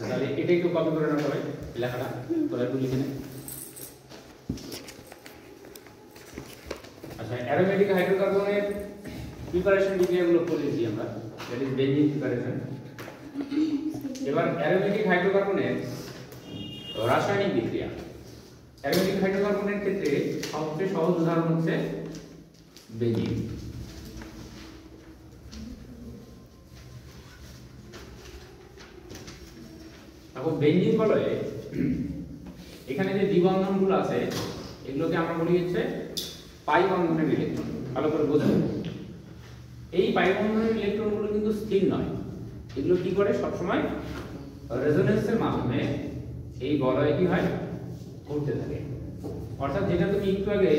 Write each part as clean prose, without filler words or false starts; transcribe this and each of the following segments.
তাহলে এটা একটু কপি করে নাও সবাই, লেখাটা তোরা একটু লিখে নে। আচ্ছা, অ্যারোমেটিক হাইড্রোকার্বনের প্রিপারেশন বিক্রিয়াগুলো পড়েছি আমরা, দ্যাট ইজ বেঞ্জিন প্রিপারেশন। এবার অ্যারোমেটিক হাইড্রোকার্বনের রাসায়নিক বিক্রিয়া। অ্যারোমেটিক হাইড্রোকার্বনের ক্ষেত্রে সবচেয়ে সহজ উদাহরণ হচ্ছে বেঞ্জিন। এখন বেঞ্জিন বলয়ে এখানে যে দ্বিবন্ধনগুলো আছে এগুলোকে আমরা বলি হচ্ছে পাই বন্ধনের ইলেকট্রন। ভালো করে বোঝাবো, এই পাই বন্ধনের ইলেকট্রনগুলো কিন্তু স্থির নয়, এগুলো কি করে সবসময় রেজোনেন্সের মাধ্যমে এই বলয়ে কি হয় ঘুরতে থাকে। অর্থাৎ যেটা তুমি একটু আগে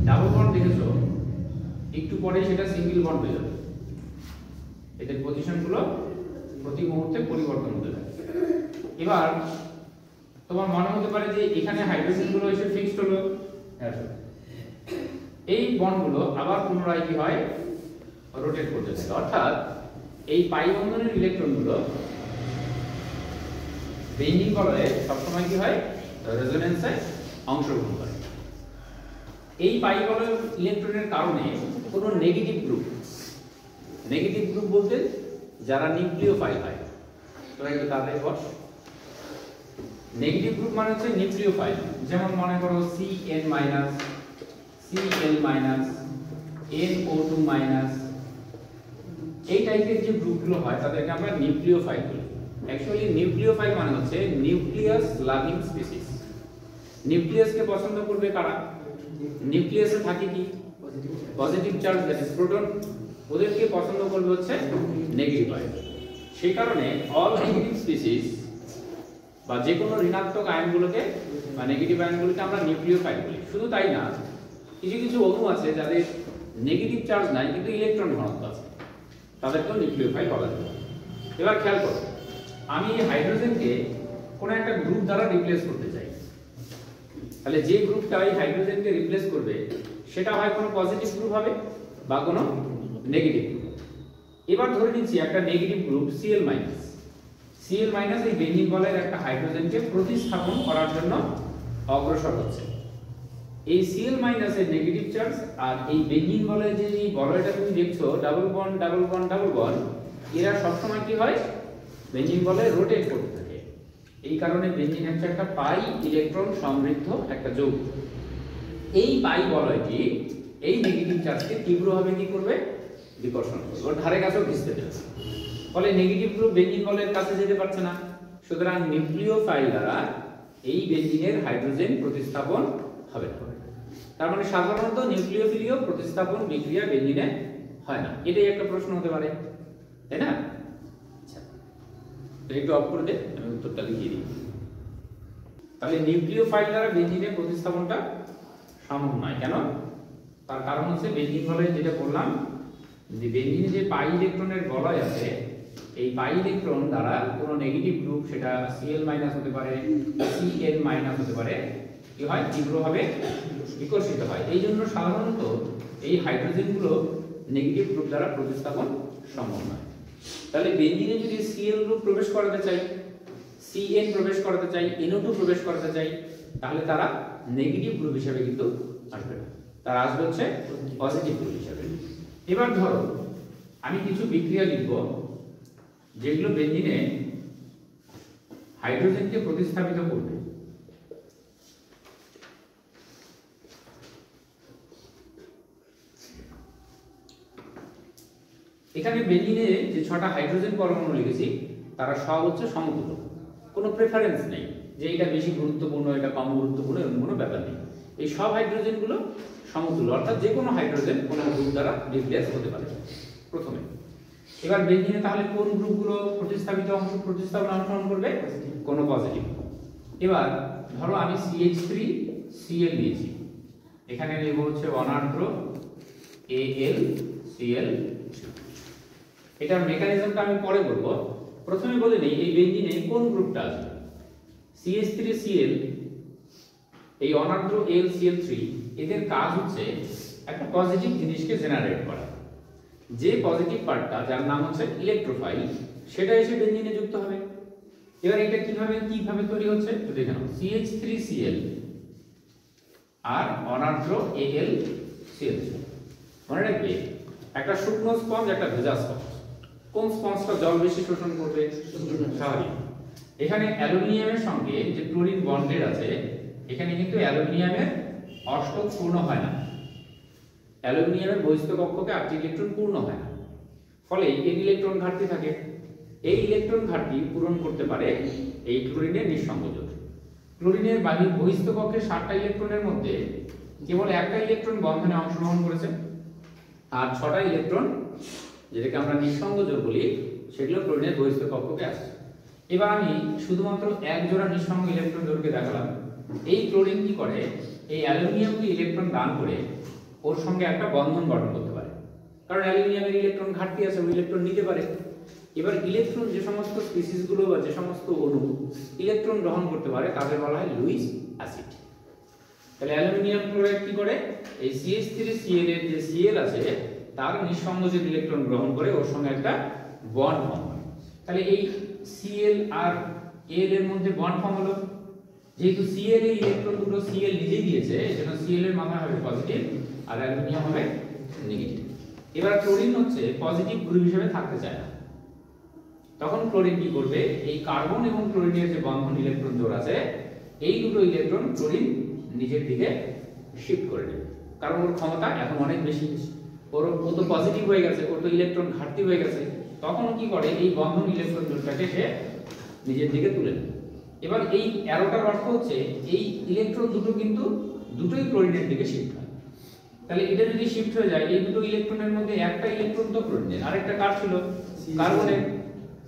ডাবল বন্ড দেখেছো, একটু পরে সেটা সিঙ্গেল বন্ড হয়ে যাবে। এদের পজিশনগুলো প্রতি মুহূর্তে পরিবর্তন হতে থাকে। এবার তোমার মনে হতে পারে যে এখানে হাইড্রোজেনগুলো এসে ফিক্সড হলো, এই বন্ডগুলো আবার পুনরায় কি হয় রোটেট করতে থাকে। অর্থাৎ এই পাই বন্ধনের ইলেকট্রনগুলো বেঞ্জিন বলয়ে সবসময় কি হয় রেজোনেন্সে অংশগ্রহণ করে। এই পাই বলয়ের ইলেকট্রনের কারণে কোনো নেগেটিভ গ্রুপ বলতে যারা নিউক্লিওফাইল হয়, তোরা একটু তাদের বস। নেগেটিভ গ্রুপ মানে হচ্ছে নিউক্লিওফাইল, যেমন মনে করো CN-, Cl-, NO2-, এই টাইপের যে গ্রুপগুলো হয় তাদেরকে আমরা নিউক্লিওফাইল বলি। অ্যাকচুয়ালি নিউক্লিওফাইল মানে হচ্ছে নিউক্লিয়াস লাভিং স্পিসিস। নিউক্লিয়াসকে পছন্দ করবে কারা? নিউক্লিয়াসে থাকে কি positive charge, that is proton. ওদেরকে পছন্দ করবে হচ্ছে নেগেটিভ আয়ন। সেই কারণে অল নেগেটিভ স্পিসিস বা যে কোনো ঋণাত্মক আয়নগুলোকে বা নেগেটিভ আয়নগুলোকে আমরা নিউক্লিওফাইল বলি। শুধু তাই না, কিছু কিছু অণু আছে যাদের নেগেটিভ চার্জ নাই কিন্তু ইলেকট্রন ঘনত্ব আছে, তাদেরকেও নিউক্লিওফাইল বলা যায়। এবার খেয়াল করো, আমি হাইড্রোজেনকে কোনো একটা গ্রুপ দ্বারা রিপ্লেস করতে চাই, তাহলে যে গ্রুপটা এই হাইড্রোজেনকে রিপ্লেস করবে সেটা হয় কোনো পজিটিভ গ্রুপ হবে বা কোনো নেগেটিভ গ্রুপ। এবার ধরে নিচ্ছি একটা নেগেটিভ গ্রুপ Cl-, এই বেঞ্জিন বলয়ের একটা হাইড্রোজেনকে প্রতিস্থাপন করার জন্য অগ্রসর হচ্ছে। এই Cl- এর নেগেটিভ চার্জ আর এই বেঞ্জিন বলয়ে যে এই বলয়টা তুমি দেখছো ডাবল বন্ড, এরা সবসময় কি হয় বেঞ্জিন বলয়ে রোটেট করতে থাকে। এই কারণে বেঞ্জিন হচ্ছে একটা পাই ইলেকট্রন সমৃদ্ধ একটা যৌগ। এই পাই বলয়টি এই নেগেটিভ চার্জকে তীব্রভাবে কি করবে বিকর্ষণ করবে, ওর ধারে কাছেও ঘিসতে দেবে। ফলে নেগেটিভ গ্রুপ বেঞ্জিন বলয়ের কাছে যেতে পারছে না। সুতরাং নিউক্লিওফাইল দ্বারা এই বেঞ্জিনের হাইড্রোজেন প্রতিস্থাপন হবে না। তার মানে সাধারণত নিউক্লিওফিলীয় প্রতিস্থাপন বিক্রিয়া বেঞ্জিনে হয় না। এটাই একটা প্রশ্ন হতে পারে, তাই না? আচ্ছা, তো একটু অফ করে দে, আমি উত্তরটা লিখিয়ে দিই। তাহলে নিউক্লিওফাইল দ্বারা বেঞ্জিনের প্রতিস্থাপনটা সম্ভব নয়। কেন? তার কারণ হচ্ছে বেঞ্জিন বলয়ে যেটা বললাম যে বেঞ্জিনে যে পাই ইলেকট্রনের বলয় আছে, এই পাই ইলেকট্রন দ্বারা কোনো নেগেটিভ গ্রুপ, সেটা Cl- হতে পারে, Cn- হতে পারে, কি হয় তীব্রভাবে বিকর্ষিত হয়। এই জন্য সাধারণত এই হাইড্রোজেনগুলো নেগেটিভ গ্রুপ দ্বারা প্রতিস্থাপন সম্ভব নয়। তাহলে বেঞ্জিনে যদি Cl গ্রুপ প্রবেশ করাতে চাই, Cn প্রবেশ করাতে চাই, NO2 প্রবেশ করাতে চাই, তাহলে তারা নেগেটিভ গ্রুপ হিসেবে কিন্তু আসবে না, তারা আসবে হচ্ছে পজিটিভ গ্রুপ হিসেবে। এবার ধরো আমি কিছু বিক্রিয়া লিখব যেগুলো বেঞ্জিনে হাইড্রোজেনকে প্রতিস্থাপিত করবে। এখানে বেঞ্জিনে যে 6টা হাইড্রোজেন পরমাণু লিখেছি তারা সব হচ্ছে সমতুল্য, কোনো প্রেফারেন্স নেই যে এটা বেশি গুরুত্বপূর্ণ এটা কম গুরুত্বপূর্ণ, এরকম কোনো ব্যাপার নেই। এই সব হাইড্রোজেনগুলো সমতুল্য, অর্থাৎ যে কোনো হাইড্রোজেন কোনো গ্রুপ দ্বারা রিপ্লেস হতে পারে প্রথমে। এবার বেঞ্জিনে তাহলে কোন গ্রুপগুলো প্রতিস্থাপন অংশগ্রহণ করবে? কোনো পজিটিভ। এবার ধরো আমি CH3Cl নিয়েছি, এখানে লিখব হচ্ছে অনার্দ্র AlCl। এটার মেকানিজমটা আমি পরে বলবো, প্রথমে বলে নেই এই বেঞ্জিনে কোন গ্রুপটা আছে। CH3Cl, এই অনার্দ্র AlCl3, এদের কাজ হচ্ছে একটা পজিটিভ জিনিসকে জেনারেট করা। যে পজিটিভ পার্টটা যার নাম হচ্ছে ইলেকট্রোফাইল, সেটা এসে বেঞ্জিনে যুক্ত হবে। এবার এটা কিভাবে তৈরি হচ্ছে তো দেখে নাও, CH3Cl আর অনার্দ্র AlCl3। মনে রাখবে একটা শুকনো স্পঞ্জ একটা ভেজা স্পঞ্জ, কোন স্পঞ্জটা জল বেশি শোষণ করবে? স্বাভাবিক। এখানে অ্যালুমিনিয়ামের সঙ্গে যে ক্লোরিন বন্ডেড আছে, এখানে কিন্তু অ্যালুমিনিয়ামের অষ্টক পূর্ণ হয় না, অ্যালুমিনিয়ামের বহিস্থ কক্ষকে 8টি ইলেকট্রন পূর্ণ হয় না, ফলে এই ইলেকট্রন ঘাটতি থাকে। এই ইলেকট্রন ঘাটতি পূরণ করতে পারে এই ক্লোরিনের নিঃসংযোজক। ক্লোরিনের বহিস্থ কক্ষে 7টা ইলেকট্রনের মধ্যে কেবল একটা ইলেকট্রন বন্ধনে অংশগ্রহণ করেছে, আর 6টা ইলেকট্রন যেটাকে আমরা নিঃসংযোজক বলি সেগুলো ক্লোরিনের বহিস্থ কক্ষকে আসে। এবার আমি শুধুমাত্র এক জোড়া নিঃসঙ্গ ইলেকট্রন জোড়কে দেখালাম। এই ক্লোরিন কি করে, এই অ্যালুমিনিয়ামকে ইলেকট্রন দান করে ওর সঙ্গে একটা বন্ধন গঠন করতে পারে, কারণ অ্যালুমিনিয়ামের ইলেকট্রন ঘাটতি আছে, ওই ইলেকট্রন নিতে পারে। এবার ইলেকট্রন যে সমস্ত স্পিসিস গুলো বা যে সমস্ত অণু ইলেকট্রন গ্রহণ করতে পারে তাদের বলা হয় লুইস অ্যাসিড। তাহলে অ্যালুমিনিয়াম ক্লোরাইড কি করে, এই CH3Cl এর যে Cl আছে তার নিঃসংযোজক ইলেকট্রন গ্রহণ করে ওর সঙ্গে একটা বন্ড ফর্ম হয়। তাহলে এই Cl আর Al এর মধ্যে বন্ড ফর্ম হলো। যেহেতু Cl এর ইলেকট্রন দুটো Cl নিজেই দিয়েছে, এজন্য Cl এর মান হবে পজিটিভ আর অ্যালুমিনিয়াম হবে নেগেটিভ। এবার ক্লোরিন হচ্ছে পজিটিভ গ্রুপ হিসেবে থাকতে চায় না, তখন ক্লোরিন কি করবে, এই কার্বন এবং ক্লোরিনের যে বন্ধন ইলেকট্রন জোড় আছে এই দুটো ইলেকট্রন ক্লোরিন নিজের দিকে শিফট করে নেবে, কারণ ওর ক্ষমতা এখন অনেক বেশি, ও তো পজিটিভ হয়ে গেছে, ওর তো ইলেকট্রন ঘাটতি হয়ে গেছে। তখন কি করে, এই বন্ধন ইলেকট্রন জোড়টাকে সে নিজের দিকে তুলে নেবে। এবার এই অ্যারোটার অর্থ হচ্ছে এই ইলেকট্রন দুটো কিন্তু দুটোই ক্লোরিনের দিকে শিফট হয়। তাহলে এটা যদি শিফট হয়ে যায়, এই দুটো ইলেকট্রনের মধ্যে একটা ইলেকট্রন তো ক্লোরিনের, আরেকটা কার ছিল, কার্বনের,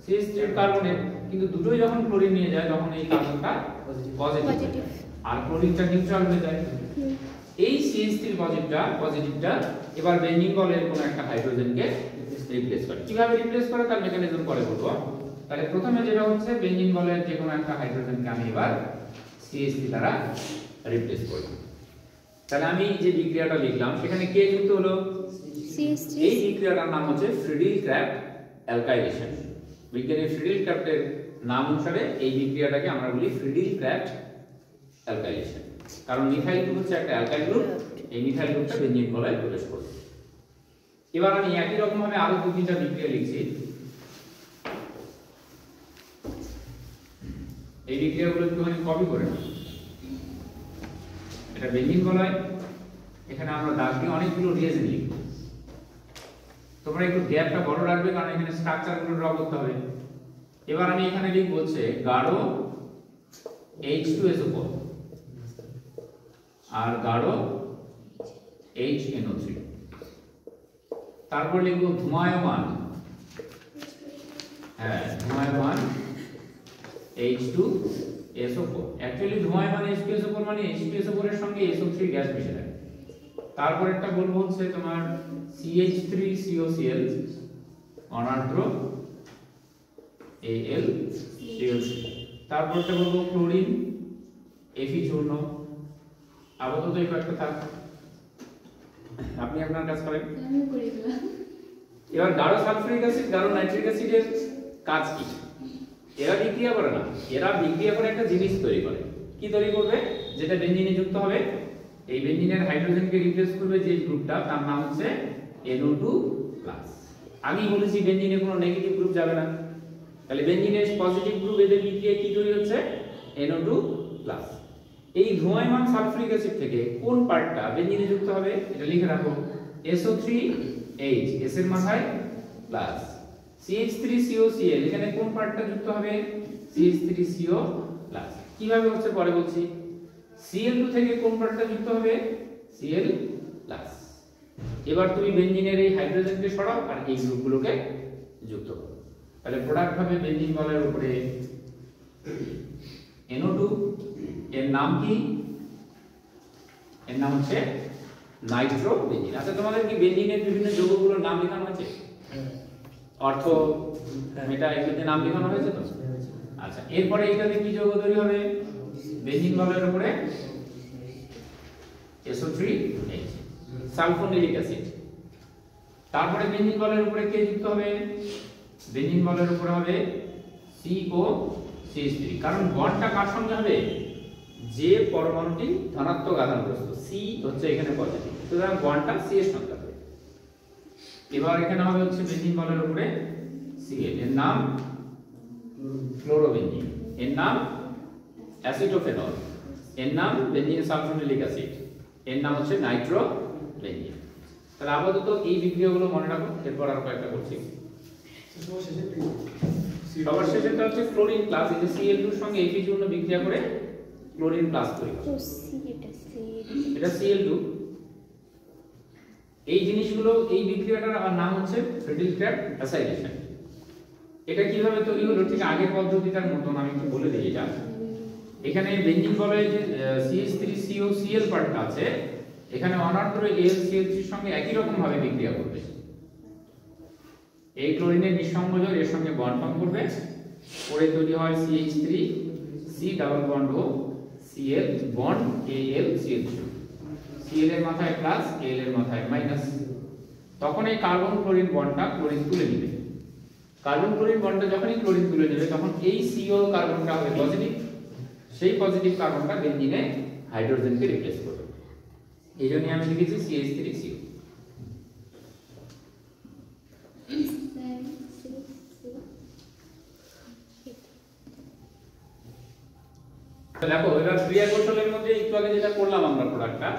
CH3 কার্বনের, কিন্তু দুটোই যখন ক্লোরিন নিয়ে যায় তখন এই কার্বনটা পজিটিভ আর ক্লোরিনটা নিউট্রাল হয়ে যায়। এই CH3 পজিটিভটা এবার বেঞ্জিন বলের কোন একটা হাইড্রোজেনকে রিপ্লেস করে। কিভাবে রিপ্লেস করে তার মেকানিজম পরে বলবো। তাহলে প্রথমে যেটা হচ্ছে বেঞ্জিন বলের যে কোনো একটা হাইড্রোজেনকে আমি এবার CH3 দ্বারা রিপ্লেস করব। তাহলে আমি যে বিক্রিয়াটা লিখলাম সেখানে কে যুক্ত হলো, CH3। এই বিক্রিয়াটার নাম হচ্ছে ফ্রিডল-ক্রাফট অ্যালকাইলেশন। বিজ্ঞানী ফ্রিডল-ক্রাফটের নাম অনুসারে এই বিক্রিয়াটাকে আমরা বলি ফ্রিডল-ক্রাফট অ্যালকাইলেশন, কারণ মিথাইল গ্রুপ হচ্ছে একটা অ্যালকাইল গ্রুপ, এই মিথাইল গ্রুপটা বেঞ্জিন বলায় প্রবেশ করবে। এবার আমি একই রকম ভাবে আরো দুই তিনটা বিক্রিয়া লিখছি। এই বিক্রিয়াগুলো একটুখানি কপি করে নাও। এটা বেঞ্জিন বলায়, এখানে আমরা দাগ দিয়ে অনেকগুলো রিয়েজেন্ট লিখব। তোমরা একটু গ্যাপটা বড় রাখবে, কারণ এখানে স্ট্রাকচারগুলো ড্র করতে হবে। এবার আমি এখানে লিখব হচ্ছে গাঢ় H2SO4 আর গাঢ় HNO3, তারপর লিখব ধূমায়মান, ধূমায়মান H2SO4। অ্যাকচুয়ালি ধূমায়মান H2SO4 মানে H2SO4 এর সঙ্গে SO3 গ্যাস মিশে থাকে। তারপর একটা বলবো হচ্ছে তোমার CH3COCl অনার্দ্র AlCl3। তারপরটা বলবো ক্লোরিন Fe চূর্ণ। আপাতত এই কয়েকটা থাক, আপনি আপনার কাজ করেন। এবার গাঢ় সালফিউরিক অ্যাসিড, গাঢ় নাইট্রিক অ্যাসিডের কাজ কি? এরা বিক্রিয়া করে না, এরা বিক্রিয়া করে একটা জিনিস তৈরি করে। কি তৈরি করবে? যেটা বেঞ্জিনে যুক্ত হবে, এই বেঞ্জিনের হাইড্রোজেনকে রিপ্লেস করবে যে গ্রুপটা, তার নাম হচ্ছে NO2+। আমি বলেছি বেঞ্জিনে কোনো নেগেটিভ গ্রুপ যাবে না, তাহলে বেঞ্জিনের পজিটিভ গ্রুপ এদের বিক্রিয়া কি তৈরি হচ্ছে, NO2+। এই ধূমায়মান সালফিউরিক অ্যাসিড থেকে কোন পার্টটা বেঞ্জিনে যুক্ত হবে এটা লিখে রাখো, SO3H, S এর মাথায় প্লাস, CH3COCl, এখানে কোন পার্টটা যুক্ত হবে, CH3CO+। কিভাবে হচ্ছে পরে বলছি। Cl2 থেকে কোন পার্টটা যুক্ত হবে, Cl+। এবার তুমি বেঞ্জিনের এই হাইড্রোজেনকে সরাও আর এই গ্রুপগুলোকে যুক্ত করো। তাহলে প্রোডাক্ট হবে বেঞ্জিন বলের উপরে NO2, এর নাম কি, এর নাম হচ্ছে নাইট্রো বেঞ্জিন। আচ্ছা, তোমাদের কি বেঞ্জিনের বিভিন্ন যৌগগুলোর নাম লেখানো আছে? অর্থ এটা এগুলোতে নাম লেখানো হয়েছে তো? আচ্ছা, এরপরে এটাতে কি যৌগ তৈরি হবে, বেঞ্জিন বলের উপরে SO3H, সালফোনিলিক অ্যাসিড। তারপরে বেঞ্জিন বলের উপরে কে যুক্ত হবে, বেঞ্জিন বলের উপরে হবে COCH3, কারণ বন্ডটা কার সঙ্গে হবে, যে পরমাণুটি ধনাত্মক আধানগ্রস্ত, সি হচ্ছে এখানে পজিটিভ, সুতরাং বন্ডটা সি এর সঙ্গে হবে। এবার এখানে হবে হচ্ছে বেঞ্জিন বলের উপরে Cl, এর নাম ক্লোরোবেঞ্জিন, এর নাম অ্যাসিটোফেনল, এর নাম বেঞ্জিন সালফোনিলিক অ্যাসিড, এর নাম হচ্ছে নাইট্রোবেঞ্জিন। তাহলে আপাতত এই বিক্রিয়াগুলো মনে রাখো, এরপর আর কয়েকটা করছি। সবার শেষেটা হচ্ছে ক্লোরিন প্লাস, এই যে Cl2 এর সঙ্গে Fe জন্য বিক্রিয়া করে ক্লোরিন প্লাস তৈরি হয়, এটা Cl2। এই জিনিসগুলো, এই বিক্রিয়াটার নাম হচ্ছে ফ্রেডেল-ক্রাফট অ্যাসাইলেশন। এটা কিভাবে তৈরি হলো ঠিক আগের পদ্ধতিটার মতন আমি একটু বলে দিই। এটা এখানে বেঞ্জিন বলে যে CH3COCl পার্টটা আছে, এখানে অনার্দ্র AlCl3 এর সঙ্গে একই রকম ভাবে বিক্রিয়া করবে। এই ক্লোরিনের নিঃসংযোজন এর সঙ্গে বন্ড ফর্ম করবে, পরে তৈরি হয় CH3C ডাবল বন্ড ও Cl বন্ড AlCl3, Cl এর মাথায় প্লাস, Al এর মাথায় মাইনাস। তখন এই কার্বন ক্লোরিন বন্ডটা ক্লোরিন তুলে নেবে। কার্বন ক্লোরিন বন্ডটা যখনই ক্লোরিন তুলে নেবে তখন এই CO কার্বনটা হবে পজিটিভ, সেই পজিটিভ কার্বনটা বেঞ্জিনে হাইড্রোজেনকে রিপ্লেস করবে। এই জন্য আমি লিখেছি CH3CO। দেখো এবার ক্রিয়া কৌশলের মধ্যে একটু আগে যেটা করলাম আমরা প্রোডাক্টটা,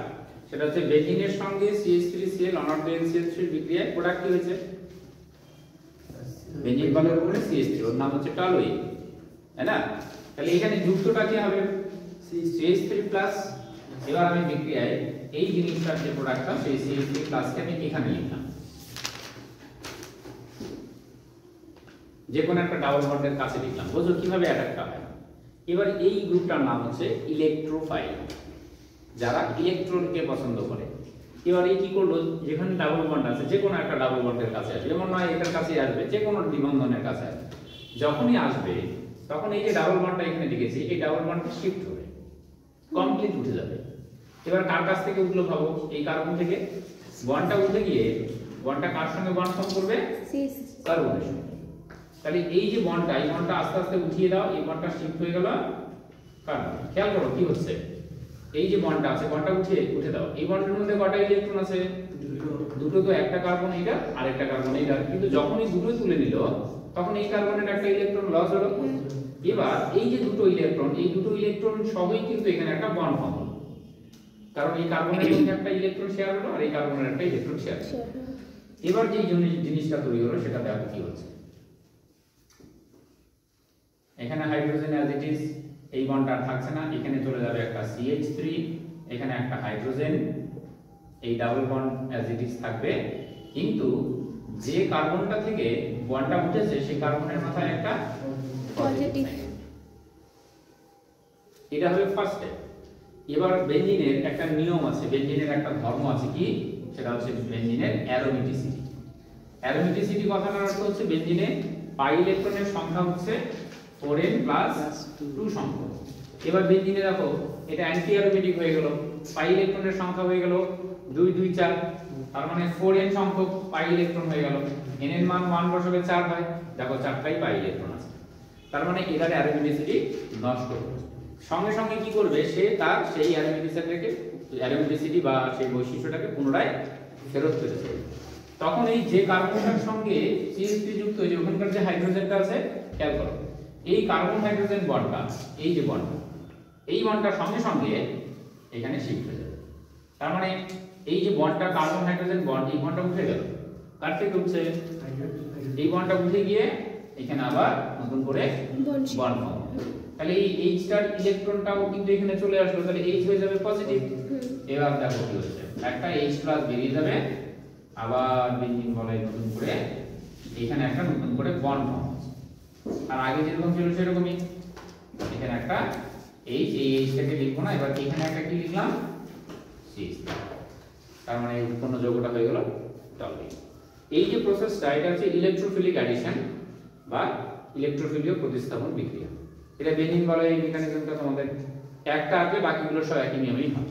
সেটা হচ্ছে বেঞ্জিনের সঙ্গে CH3Cl অনার্দ্র AlCl3 বিক্রিয়ায় প্রোডাক্ট কি হয়েছে, বেঞ্জিন বলের উপরে CH3, ওর নাম হচ্ছে টলুইন, তাই না? তাহলে এখানে যুক্তটা কি হবে, CH3 প্লাস। এবার আমি বিক্রিয়ায় এই জিনিসটার যে প্রোডাক্টটা, সেই CH3 প্লাসকে আমি এখানে লিখলাম, যে কোনো একটা ডাবল বন্ডের কাছে লিখলাম। বুঝো কিভাবে অ্যাটাকটা হয়। এবার এই গ্রুপটার নাম হচ্ছে ইলেকট্রোফাইল, যারা ইলেকট্রনকে পছন্দ করে। এবার এই কি করলো, যেখানে ডাবল বন্ড আছে যে কোনো একটা ডাবল বন্ডের কাছে আসবে, যেমন নয় এটার কাছে আসবে, যে কোনো দ্বিবন্ধনের কাছে আসবে। যখনই আসবে তখন এই যে ডাবল বন্ডটা এখানে লিখেছি, এই ডাবল বন্ডটা শিফট হবে, কমপ্লিট উঠে যাবে। এবার কার কাছ থেকে উঠলো ভাবো, এই কার্বন থেকে বন্ডটা উঠে গিয়ে বন্ডটা কার সঙ্গে বন্ড ফর্ম করবে, কার্বনের সঙ্গে। তাহলে এই যে বন্ডটা, এই বন্ডটা আস্তে আস্তে উঠিয়ে দাও, এই বন্ডটা শিফট হয়ে গেল কার্বন। খেয়াল করো কি হচ্ছে, এই যে বন্ডটা আছে বন্ডটা উঠে দাও, এই বন্ডের মধ্যে কয়টা ইলেকট্রন আছে, দুটো। তো একটা কার্বন এইটা আর একটা কার্বন এইটা, কিন্তু যখনই দুটো তুলে নিল তখন এই কার্বনের একটা ইলেকট্রন লস হলো। এবার এই যে দুটো ইলেকট্রন, এই দুটো ইলেকট্রন সবই কিন্তু এখানে একটা বন্ড ফর্ম হলো, কারণ এই কার্বনের মধ্যে একটা ইলেকট্রন শেয়ার হলো আর এই কার্বনের একটা ইলেকট্রন শেয়ার হলো। এবার যে জিনিসটা তৈরি হলো সেটা দেখো কি হচ্ছে, এখানে হাইড্রোজেন অ্যাজ ইট ইজ, এই বন্ডটা থাকছে না, এখানে চলে যাবে একটা CH3, এখানে একটা হাইড্রোজেন, এই double bond as it is থাকবে। কিন্তু যে কার্বনটা থেকে বন্ডটা উঠেছে সেই কার্বনের মাথায় একটা পজিটিভ, এটা হবে ফার্স্ট স্টেপ। এবার বেঞ্জিনের একটা নিয়ম আছে, বেঞ্জিনের একটা ধর্ম আছে, কি সেটা হচ্ছে বেঞ্জিনের অ্যারোমেটিসিটি। অ্যারোমেটিসিটি কথাটার অর্থ হচ্ছে বেঞ্জিনে পাই ইলেকট্রনের সংখ্যা হচ্ছে 4n + 2 সংখ্যক। এবার বেঞ্জিনে দেখো এটা অ্যান্টি অ্যারোমেটিক হয়ে গেল, পাই ইলেকট্রনের সংখ্যা হয়ে গেল 2 2 4, তার মানে 4n সংখ্যক পাই ইলেকট্রন হয়ে গেল। n এর মান 1 বসালে 4 হয়, দেখো 4টাই পাই ইলেকট্রন আছে। তার মানে এটার অ্যারোমেটিসিটি নষ্ট হবে। সঙ্গে সঙ্গে কি করবে, সে তার সেই অ্যারোমেটিসিটি বা সেই বৈশিষ্ট্যটাকে পুনরায় ফেরত পেতে চাইবে। তখন এই যে কার্বনটার সঙ্গে CH3 যুক্ত যে ওখানকার যে হাইড্রোজেনটা আছে, খেয়াল করো এই কার্বন হাইড্রোজেন বন্ডটা, এই যে বন্ডটা, এই বন্ডটার সঙ্গে সঙ্গে এখানে শিফট হয়ে যাবে। তার মানে এই যে বন্ডটা কার্বন হাইড্রোজেন বন্ড, এই বন্ডটা উঠে গেল, কার থেকে উঠছে, এই বন্ডটা উঠে গিয়ে এখানে আবার নতুন করে বন্ড ফর্ম। তাহলে এই H স্টার ইলেকট্রনটাও কিন্তু এখানে চলে আসলো, তাহলে H হয়ে যাবে পজিটিভ। এবার দেখো কি হচ্ছে, একটা H+ বেরিয়ে যাবে, আবার বেঞ্জিন বলে নতুন করে এখানে একটা নতুন করে বন্ড ফর্ম হচ্ছে। আর আগে যেরকম ছিল সেরকমই, এখানে একটা H, এই H টাকে লিখবো না, এবার এখানে একটা কি লিখলাম, CH, তার মানে উৎপন্ন যৌগটা হয়ে গেল টলুইন। এই যে প্রসেসটা, এটা হচ্ছে ইলেকট্রোফিলিক অ্যাডিশন বা ইলেকট্রোফিলীয় প্রতিস্থাপন বিক্রিয়া। এটা বেঞ্জিন বলে এই মেকানিজমটা তোমাদের একটা আছে, বাকিগুলো সব একই নিয়মেই হয়।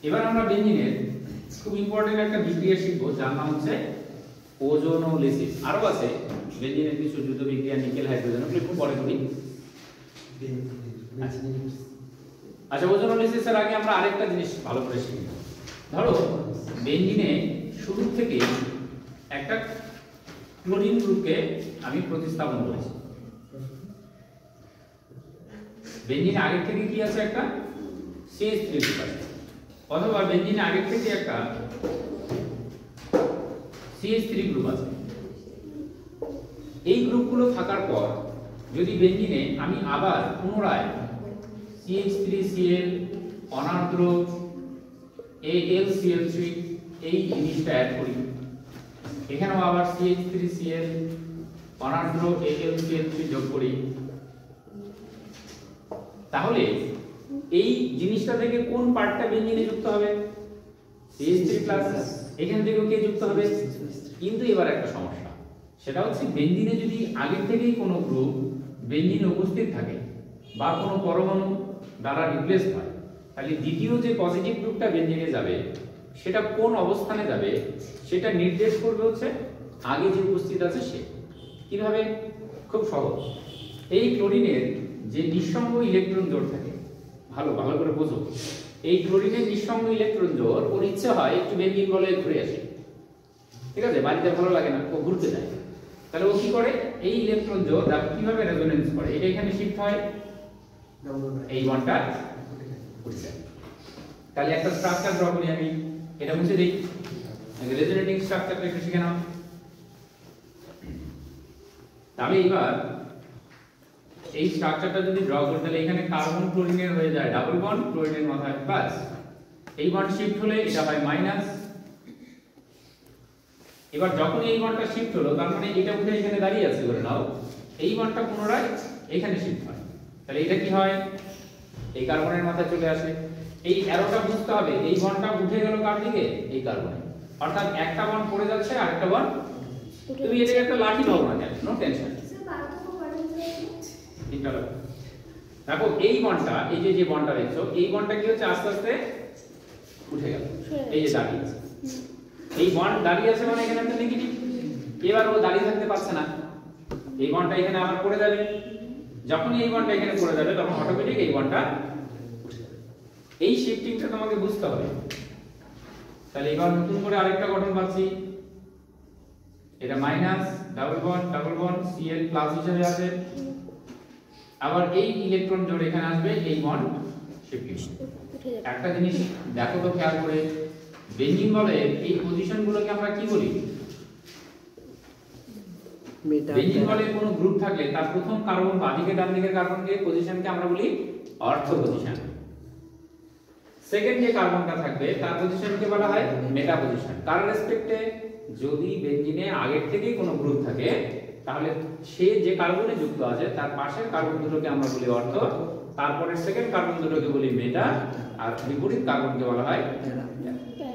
এবার আমরা বেঞ্জিনের খুব ইম্পর্টেন্ট একটা বিক্রিয়া শিখবো, যার নাম হচ্ছে ওজোনোলিসিস। আরো আছে বেঞ্জিনের কিছু দ্রুত বিক্রিয়া, নিকেল হাইড্রোজেন, ওগুলো একটু পরে করি। আচ্ছা, ওজোনোলিসিসের আগে আমরা আরেকটা জিনিস ভালো করে শিখি। ধরো বেঞ্জিনে শুরু থেকে একটা ক্লোরিন গ্রুপকে আমি প্রতিস্থাপন করেছি। বেঞ্জিনে আগে থেকে কি আছে, একটা CH3 গ্রুপ আছে, অথবা বেঞ্জিনে আগে থেকে একটা CH3 গ্রুপ আছে। এই গ্রুপগুলো থাকার পর যদি বেঞ্জিনে আমি আবার পুনরায় CH3Cl অনার্দ্র AlCl3 এই জিনিসটা অ্যাড করি, এখানেও আবার CH3Cl অনার্দ্র AlCl3 যোগ করি, তাহলে এই জিনিসটা থেকে কোন পার্টটা বেঞ্জিনে যুক্ত হবে? CH3+। এখান থেকেও কে যুক্ত হবে? কিন্তু এবার একটা সমস্যা, সেটা হচ্ছে বেঞ্জিনে যদি আগে থেকেই কোনো গ্রুপ বেঞ্জিনে উপস্থিত থাকে বা কোনো পরমাণু দ্বারা রিপ্লেস হয়, তাহলে দ্বিতীয় যে পজিটিভ গ্রুপটা বেঞ্জিনে যাবে সেটা কোন অবস্থানে যাবে সেটা নির্দেশ করবে হচ্ছে আগে যে উপস্থিত আছে সে। কিভাবে? খুব সহজ। এই ক্লোরিনের যে নিঃসঙ্গ ইলেকট্রন জোড় থাকে, ভালো করে বোঝো, এই ক্লোরিনের নিঃসঙ্গ ইলেকট্রন জোড় ওর ইচ্ছে হয় একটু বেঞ্জিন বলয়ে ঘুরে আসে, ঠিক আছে, বাড়িতে ভালো লাগে না, ও ঘুরতে যায়, তাহলে ও কি করে, এই ইলেকট্রন জোড় দেখো কিভাবে রেজোনেন্স করে, এটা এখানে শিফট হয়, এই বন্ডটা উঠে যায়। তাহলে একটা স্ট্রাকচার ড্র করি আমি, এটা মুছে দেই, রেজোনেটিং স্ট্রাকচারটা একটু শিখে নাও। তাহলে এবার এই স্ট্রাকচারটা যদি ড্র করি, তাহলে এখানে কার্বন ক্লোরিনের হয়ে যায় ডাবল বন্ড, ক্লোরিনের মাথায় প্লাস, এই বন্ড শিফট হলে এটা হয় মাইনাস। এবার যখন এই বন্ডটা শিফট হলো, তার মানে এটা উঠে এখানে দাঁড়িয়ে আছে ধরে নাও, এই বন্ডটা পুনরায় এখানে শিফট হয়, তাহলে এটা কি হয়, এই কার্বনের মাথায় চলে আসে। এই অ্যারোটা বুঝতে হবে, এই বন্ডটা উঠে গেল কার দিকে, এই কার্বনে, অর্থাৎ একটা বন্ড পড়ে যাচ্ছে আরেকটা বন্ড, তুমি এটাকে একটা লাঠি দাও না কেন, নো টেনশন। দেখো এই বন্ডটা, এই যে বন্ডটা দেখছো, এই বন্ডটা কি হচ্ছে আস্তে আস্তে উঠে গেল, এই যে দাঁড়িয়ে আছে, এই বন্ড দাঁড়িয়ে আছে মানে এখানে একটা নেগেটিভ, এবার ও দাঁড়িয়ে থাকতে পারছে না, এই বন্ডটা এখানে আবার পড়ে যাবে, যখন এই বন্ডটা এখানে পড়ে যাবে তখন অটোমেটিক এই বন্ডটা উঠে যাবে। এই শিফটিংটা তোমাকে বুঝতে হবে। তাহলে এবার নতুন করে আরেকটা গঠন পাচ্ছি, এটা minus double bond Cl plus হিসেবে আছে, আবার এই ইলেকট্রন জোড় এখানে আসবে, এই বন্ড শিফটিং। একটা জিনিস দেখো তো খেয়াল করে, বেঞ্জিন বলে এই পজিশনগুলোকে আমরা কি বলি? বেঞ্জিন বলে কোন গ্রুপ থাকলে তার প্রথম কার্বন বাঁদিকে ডান দিকের কার্বনকে পজিশনকে আমরা বলি অর্থ পজিশন, সেকেন্ড যে কার্বনটা থাকবে তার পজিশনকে বলা হয় মেটা পজিশন। কার রেসপেক্টে? যদি বেঞ্জিনে আগের থেকেই কোনো গ্রুপ থাকে, তাহলে সে যে কার্বনে যুক্ত আছে তার পাশের কার্বন দুটোকে আমরা বলি অর্থ, তারপরে সেকেন্ড কার্বন দুটোকে বলি মেটা, আর বিপরীত কার্বনকে বলা হয় প্যারা।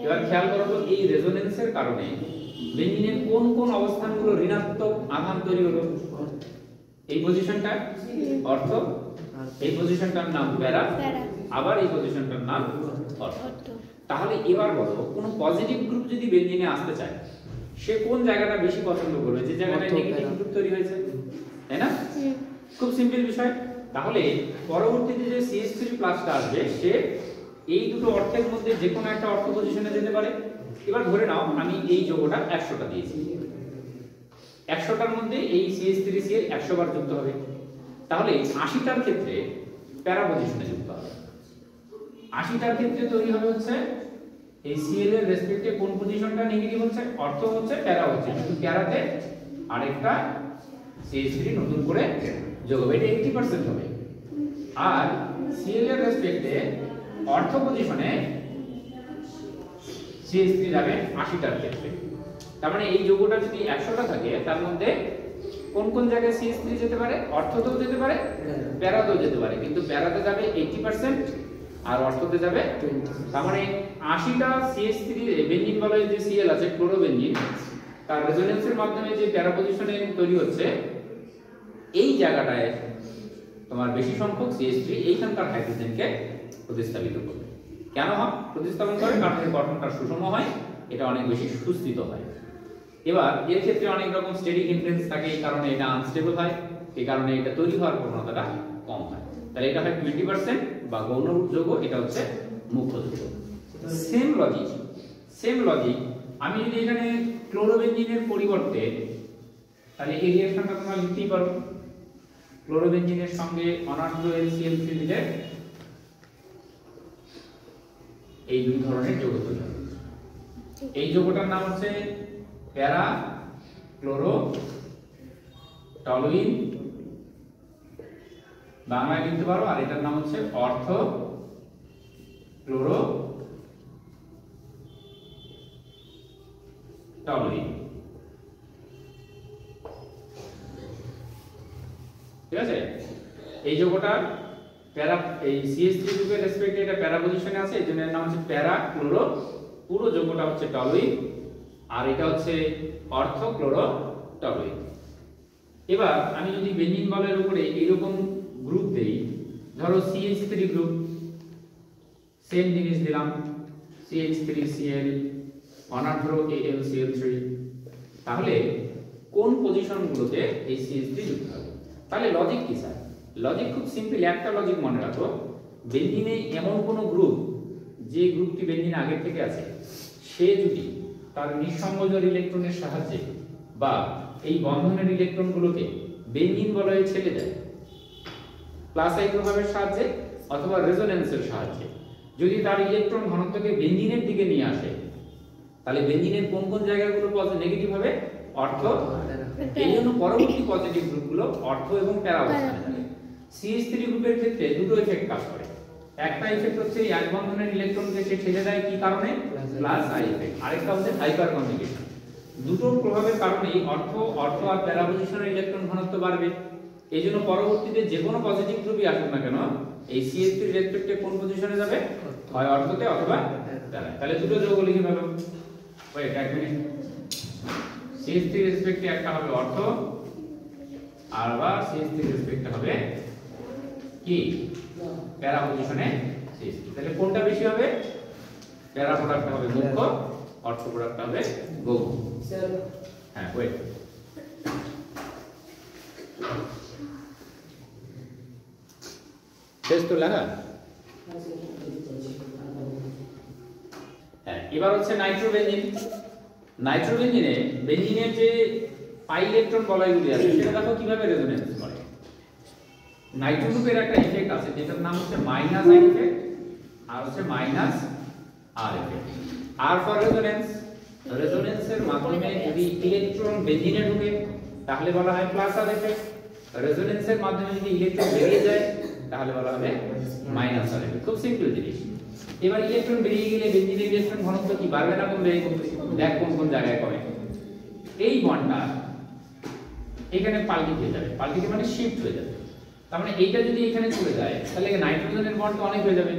এবার খেয়াল করো তো, এই রেজোনেন্সের কারণে বেঞ্জিনের কোন কোন অবস্থানগুলো ঋণাত্মক আধান তৈরি হলো? এই পজিশনটা অর্থ, এই পজিশনটার নাম প্যারা, আবার এই পজিশনটার নাম অর্থ। তাহলে এবার বলো, কোন পজিটিভ গ্রুপ যদি বেঞ্জিনে আসতে চায়, সে কোন জায়গাটা বেশি পছন্দ করবে? যে জায়গাটায় নেগেটিভ গ্রুপ তৈরি হয়েছে, তাই না? খুব সিম্পল বিষয়। তাহলে পরবর্তীতে যে CH3+ আসবে, সে এই দুটো অর্থের মধ্যে যে কোনো একটা অর্থ পজিশনে যেতে পারে। এবার ধরে নাও আমি এই যোগটা 100টা দিয়েছি, 100টার মধ্যে এই CH3Cl 100 বার যুক্ত হবে, তাহলে 80টার ক্ষেত্রে প্যারা পজিশনে যুক্ত হবে। 80টার ক্ষেত্রে তৈরি হবে হচ্ছে এই Cl এর রেসপেক্টে কোন পজিশনটা নেগেটিভ হচ্ছে, অর্থ হচ্ছে প্যারা হচ্ছে, কিন্তু প্যারাতে আরেকটা CH3 নতুন করে যোগ হবে, এটা 80% হবে। আর Cl এর রেসপেক্টে অর্থ পজিশনে CH3 যাবে 80টার ক্ষেত্রে। তার মানে এই যোগটা যদি 100টা থাকে, তার মধ্যে কোন কোন জায়গায় CH3 যেতে পারে? অর্থতেও যেতে পারে, প্যারাতেও যেতে পারে, কিন্তু প্যারাতে যাবে 80% আর অর্থতে যাবে 20। তার মানে 80টা CH3 বেঞ্জিন বলে যে Cl আছে ক্লোরোবেঞ্জিন, তার রেজোনেন্সের মাধ্যমে যে প্যারা পজিশনে তৈরি হচ্ছে, এই জায়গাটায় তোমার বেশি সংখ্যক CH3 এইখানকার হাইড্রোজেনকে প্রতিস্থাপিত করবে। কেন হয় প্রতিস্থাপন করে? কারণ এর গঠনটা সুষম হয়, এটা অনেক বেশি সুস্থিত হয়। এবার এর ক্ষেত্রে অনেক রকম স্টেরিক ইনফ্লুয়েন্স থাকে, এই কারণে এটা আনস্টেবল হয়, এই কারণে এটা তৈরি হওয়ার প্রবণতাটা কম হয়। তাহলে এটা হয় 20% বা গৌণ যৌগ, এটা হচ্ছে মুখ্য যৌগ। সেম লজিক আমি যদি এখানে ক্লোরোবেনজিনের পরিবর্তে, তাহলে এই রিঅ্যাকশনটা তোমরা লিখতেই পারো, ক্লোরোবেনজিনের সঙ্গে অনার্দ্র HCl3 দিলে এই দুই ধরনের যৌগ তৈরি হবে। এই যৌগটার নাম হচ্ছে প্যারা ক্লোরো টলুইন, বাংলায় লিখতে পারো, আর এটার নাম হচ্ছে অর্থ ক্লোরো টলুইন। ঠিক আছে, এই যৌগটার প্যারা, এই CH3 গ্রুপের রেসপেক্টে এটা প্যারা পজিশনে আছে, এজন্য এর নাম হচ্ছে প্যারা ক্লোরো, পুরো যৌগটা হচ্ছে টলুইন, আর এটা হচ্ছে অর্থ ক্লোরো টলুইন। এবার আমি যদি বেঞ্জিন বলের উপরে এইরকম গ্রুপ দেই, ধরো CH3 গ্রুপ, সেম জিনিস দিলাম, CH3Cl অনার্দ্র AlCl3, তাহলে কোন পজিশনগুলোতে এই CH3 যুক্ত হবে? তাহলে লজিক কি স্যার? লজিক খুব সিম্পল, একটা লজিক মনে রাখো, বেঞ্জিনে এমন কোন গ্রুপ, যে গ্রুপটি বেঞ্জিনে আগে থেকে আছে, সে যদি তার নিঃসংযোজক ইলেকট্রনের সাহায্যে বা এই বন্ধনের ইলেকট্রনগুলোকে বেঞ্জিন বলয়ে ছেড়ে দেয়, প্লাস আই প্রভাবের সাহায্যে অথবা রেজোন্যান্সের সাহায্যে, যদি তার ইলেকট্রন ঘনত্বকে বেঞ্জিনের দিকে নিয়ে আসে, তাহলে বেঞ্জিনের কোন কোন জায়গাগুলো নেগেটিভ হবে? অর্থ। এই জন্য পরবর্তী পজিটিভ গ্রুপগুলো অর্থ এবং প্যারা অবস্থানে যাবে। CH3 গ্রুপের ক্ষেত্রে দুটো ইফেক্ট কাজ করে। একটা ইফেক্ট হচ্ছে এই এক বন্ধনের ইলেকট্রনকে সে ঠেলে দেয়, কি কারণে? Plus I effect. আরেকটা হচ্ছে হাইপার কনজুগেশন। দুটো প্রভাবের কারণেই অর্থ আর প্যারা পজিশনের ইলেকট্রন ঘনত্ব বাড়বে। এই জন্য পরবর্তীতে যে কোনো পজিটিভ গ্রুপই আসুক না কেন, এই CH3 এর রেসপেক্টে কোন পজিশনে যাবে? হয় অর্থতে অথবা প্যারা। তাহলে দুটো যৌগ লিখে ফেলো। ওয়েট এক মিনিট, CH3 এর রেসপেক্টে একটা হবে অর্থ, আর আবার CH3 এর রেসপেক্টে হবে কি? প্যারা পজিশনে CH3। তাহলে কোনটা বেশি হবে? প্যারা প্রোডাক্টটা হবে মুখ্য, অর্থ প্রোডাক্টটা হবে গৌণ। স্যার হ্যাঁ ওয়েট, শেষ তো লেখা? হ্যাঁ, এবার হচ্ছে নাইট্রোবেনজিন। নাইট্রোবেনজিনে বেনজিনের যে পাই ইলেকট্রন বলয়গুলি আছে, সেটা দেখো কিভাবে রেজোনেন্স করে। নাইট্রো গ্রুপের একটা ইফেক্ট আছে যেটার নাম হচ্ছে মাইনাস আই ইফেক্ট, আর হচ্ছে minus R effect. R for resonance, রেজোনেন্সের মাধ্যমে যদি ইলেকট্রন বেনজিনে ঢোকে তাহলে বলা হয় প্লাস আর ইফেক্ট। রেজোনেন্সের মাধ্যমে যদি ইলেকট্রন বেরিয়ে যায় তাহলে বলা হবে মাইনাস আর ইফেক্ট। খুব সিম্পল জিনিস। এবার ইলেকট্রন বেরিয়ে গেলে বেনজিনের ইলেকট্রন ঘনত্ব কি বাড়বে না কমবে? দেখ কোন কোন জায়গায় কমে। এই বন্ডটা এখানে পাল্টিয়ে যাবে, পাল্টিয়ে মানে শিফট হয়ে যাবে। তার মানে এইটা যদি এখানে চলে যায় তাহলে নাইট্রোজেনের বন্ড অনেক হয়ে যাবে।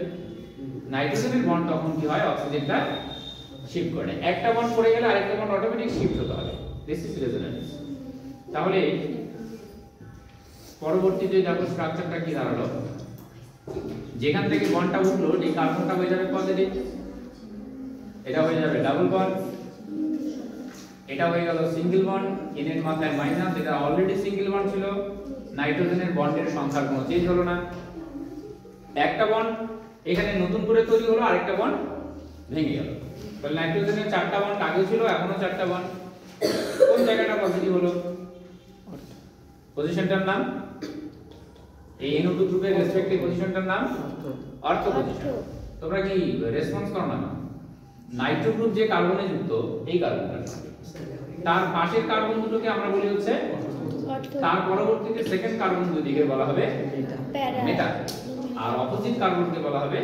নাইট্রোজেনের বন্ড তখন কি হয়? অক্সিজেনটা শিফট করে নেয়। একটা বন্ড পড়ে গেলে আরেকটা বন্ড অটোমেটিক শিফট হতে হবে। This is resonance. তাহলে পরবর্তীতে দেখো স্ট্রাকচারটা কি দাঁড়ালো, যেখান থেকে বন্ডটা উঠলো এই কার্বনটা হয়ে যাবে পজিটিভ, এটা হয়ে যাবে ডাবল বন্ড, এটা হয়ে গেল সিঙ্গেল বন্ড, এন এর মাথায় মাইনাস, এটা অলরেডি সিঙ্গেল বন্ড ছিল, নাইট্রোজেনের বন্ডের সংখ্যার কোনো চেঞ্জ হলো না। একটা বন্ড এখানে নতুন করে তৈরি হলো, আরেকটা বন্ড ভেঙে গেল। তাহলে নাইট্রোজেনের চারটা বন্ড আগেও ছিল, এখনো চারটা বন্ড। কোন জায়গাটা পজিটিভ হলো? পজিশনটার নাম, এই NO2 গ্রুপের রেসপেক্টিভ পজিশনটার নাম অর্থ পজিশন। তোমরা কি রেসপন্স করো না? নাইট্রো গ্রুপ যে কার্বনে যুক্ত, এই কার্বনটার সাথে তার পাশের কার্বন দুটোকে আমরা বলি হচ্ছে তার পরবর্তীতে সেকেন্ড কার্বন দুদিকে বলা হবে মেটা, আর অপোজিট কার্বনকে বলা হবে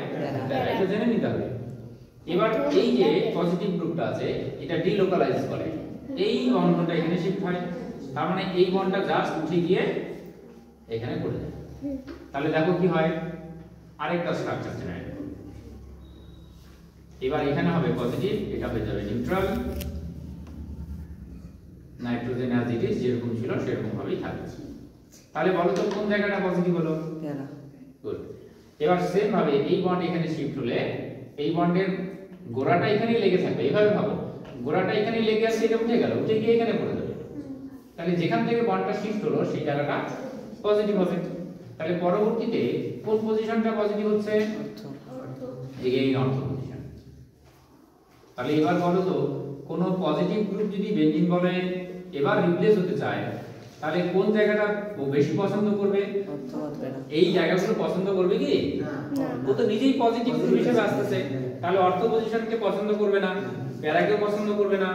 প্যারা। এটা জেনে নিতে হবে। এবার এই যে পজিটিভ গ্রুপটা আছে এটা ডিলোকালাইজ করে, এই বন্ডটা এখানে শিফট হয়। তার মানে এই বন্ডটা জাস্ট উঠে গিয়ে এখানে পড়ে যায়। তাহলে দেখো কি হয়, আরেকটা স্ট্রাকচার জেনারেট হবে। এবার এখানে হবে পজিটিভ, এটা হয়ে যাবে neutral, nitrogen as it is যেরকম ছিল সেরকম ভাবেই থাকবে। তাহলে বলো তো কোন জায়গাটা পজিটিভ হলো? প্যারা। গুড। এবার সেম ভাবে এই বন্ড এখানে শিফট হলে এই বন্ডের গোড়াটা এখানেই লেগে থাকবে। এইভাবে ভাবো, গোড়াটা এখানে লেগে আছে, এটা উঠে গেল, উঠে গিয়ে এখানে পড়ে যাবে। তাহলে যেখান থেকে বন্ডটা শিফট হলো সেই জায়গাটা পজিটিভ হবে। তাহলে পরবর্তীতে কোন পজিশনটা পজিটিভ হচ্ছে? এগেইন অর্থ পজিশন। তাহলে এবার বলো তো, কোন পজিটিভ গ্রুপ যদি বেঞ্জিন বলে এবার রিপ্লেস হতে চায়, তাহলে কোন জায়গাটা ও বেশি পছন্দ করবে? এই জায়গাগুলো পছন্দ করবে কি? ও তো নিজেই পজিটিভ গ্রুপ হিসেবে আসতেছে, তাহলে অর্থ পজিশনকে পছন্দ করবে না, প্যারাকেও পছন্দ করবে না,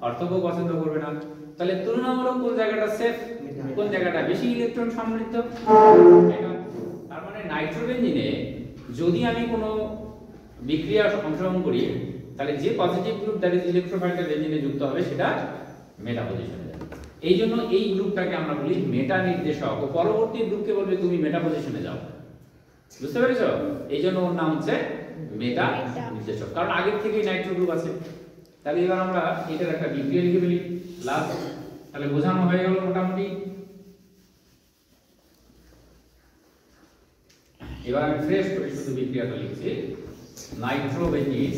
অর্থকেও পছন্দ করবে না। তাহলে তুলনামূলক কোন জায়গাটা সেফ, কোন জায়গাটা বেশি ইলেকট্রন সমৃদ্ধ? এটা। তার মানে নাইট্রোবেঞ্জিনে যদি আমি কোনো বিক্রিয়া অংশগ্রহণ করি, তাহলে যে পজিটিভ গ্রুপ দ্যাট ইজ ইলেকট্রোফাইলটা বেঞ্জিনে যুক্ত হবে সেটা মেটা পজিশনে যাবে। এই জন্য এই গ্রুপটাকে আমরা বলি মেটা নির্দেশক, ও পরবর্তী গ্রুপকে বলবে তুমি মেটা পজিশনে যাও। বুঝতে পেরেছো? এই জন্য ওর নাম হচ্ছে মেটা নির্দেশক, কারণ আগের থেকেই নাইট্রো গ্রুপ আছে। তাহলে এবার আমরা এটার একটা বিক্রিয়া লিখে ফেলি লাস্ট। তাহলে বোঝানো হয়ে গেল মোটামুটি। এবার আমি ফ্রেশ করে শুধু বিক্রিয়াটা লিখছি, নাইট্রোবেঞ্জিন।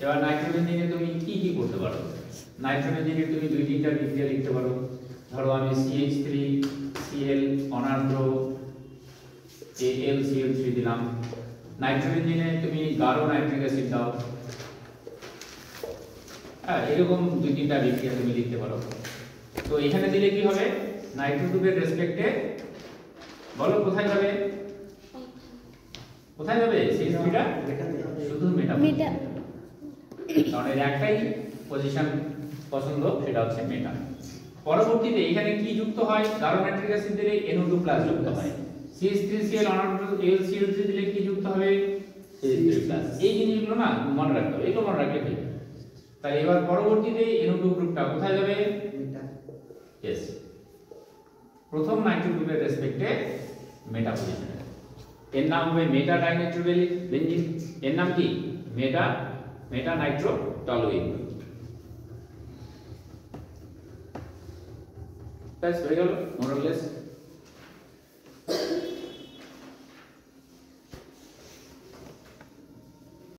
এবার নাইট্রোবেঞ্জিনে তুমি কি কি করতে পারো? নাইট্রোবেঞ্জিনে তুমি দুই তিনটা বিক্রিয়া লিখতে পারো। ধরো আমি CH3 Cl অনার্দ্র AlCl3 দিলাম। নাইট্রোবেঞ্জিনে তুমি গাঢ় নাইট্রিক অ্যাসিড দাও। হ্যাঁ, এরকম দুই তিনটা বিক্রিয়া তুমি লিখতে পারো। তো এখানে দিলে কি হবে? নাইট্রো গ্রুপের রেসপেক্টে বলো কোথায় যাবে? কোথায় যাবে? CH3টা শুধু মেটা। কারণ এর একটাই পজিশন পছন্দ, সেটা হচ্ছে মেটা। পরবর্তীতে এখানে কি যুক্ত হয়? গাঢ় নাইট্রিক অ্যাসিড দিলে NO2+ যুক্ত হয়। CH3Cl অনার্দ্র AlCl3 দিলে কি যুক্ত হবে? CH3+। এই জিনিসগুলো না মনে রাখতে হবে, এগুলো মনে রাখলে হয়ে যাবে। তাহলে এবার পরবর্তীতে NO2 গ্রুপটা কোথায় যাবে? মেটা। यस, প্রথম নাইট্রো গ্রুপের রেসপেক্টে মেটা পজিশনে। এর নাম হবে মেটা ডাইনাইট্রোবেঞ্জিন। এর নাম কি? মেটা নাইট্রোটলুইন। তাই হয়ে গেল মোর অর লেস।